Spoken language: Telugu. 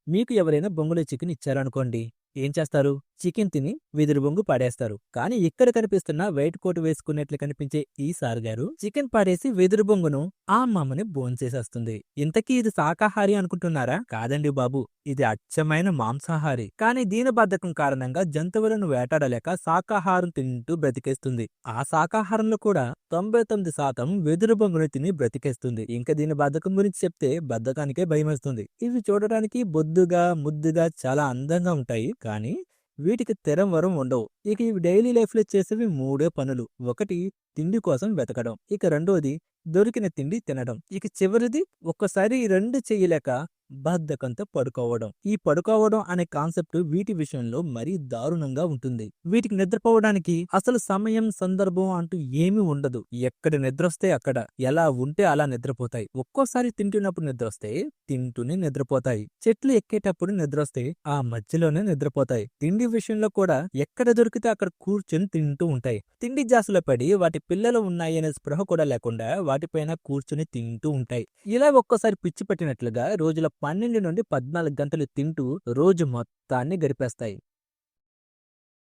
మీకు ఎవరైనా బొంగులో చికెన్ ఇచ్చారనుకోండి. ఏం చేస్తారు? చికెన్ తిని వెదురు బొంగు పడేస్తారు. కానీ ఇక్కడ కనిపిస్తున్న వైట్ కోట్ వేసుకున్నట్లు కనిపించే ఈ సార్ గారు చికెన్ పడేసి వెదురు బొంగును ఆ అమ్మమ్మని భోంచేసేస్తుంది. ఇంతకీ ఇది శాకాహారి అనుకుంటున్నారా? కాదండి బాబు. ఇది అచ్చమైన మాంసాహారి. కానీ దీని బద్ధకం కారణంగా జంతువులను వేటాడలేక శాకాహారం తింటూ బ్రతికేస్తుంది. ఆ శాకాహారంలో కూడా 99% వెదురు బొంగును తిని బ్రతికేస్తుంది. ఇంకా దీని బద్ధకం గురించి చెప్తే బద్ధకానికే భయమేస్తుంది. ఇవి చూడడానికి బొద్దుగా, ముద్దుగా చాలా అందంగా ఉంటాయి. కానీ వీటికి తెరం ఉండవు. ఇక ఇవి డైలీ లైఫ్ లో చేసేవి మూడే పనులు. ఒకటి తిండి కోసం వెతకడం. ఇక రెండోది దొరికిన తిండి తినడం. ఇక చివరిది ఒక్కసారి ఈ రెండు చేయలేక బద్ధకంతో పడుకోవడం. ఈ పడుకోవడం అనే కాన్సెప్ట్ వీటి విషయంలో మరీ దారుణంగా ఉంటుంది. వీటికి నిద్రపోవడానికి అసలు సమయం, సందర్భం అంటూ ఏమీ ఉండదు. ఎక్కడ నిద్రొస్తే అక్కడ, ఎలా ఉంటే అలా నిద్రపోతాయి. ఒక్కోసారి తింటున్నప్పుడు నిద్రొస్తే తింటూనే నిద్రపోతాయి. చెట్లు ఎక్కేటప్పుడు నిద్రొస్తే ఆ మధ్యలోనే నిద్రపోతాయి. తిండి విషయంలో కూడా ఎక్కడ దొరికితే అక్కడ కూర్చొని తింటూ ఉంటాయి. తిండి జాసులో పడి వాటి పిల్లలు ఉన్నాయనే స్పృహ కూడా లేకుండా వాటిపైన కూర్చుని తింటూ ఉంటాయి. ఇలా ఒక్కోసారి పిచ్చి పట్టినట్లుగా రోజుల 12 నుండి 14 గంటలు తింటూ రోజు మొత్తాన్ని గడిపేస్తాయి.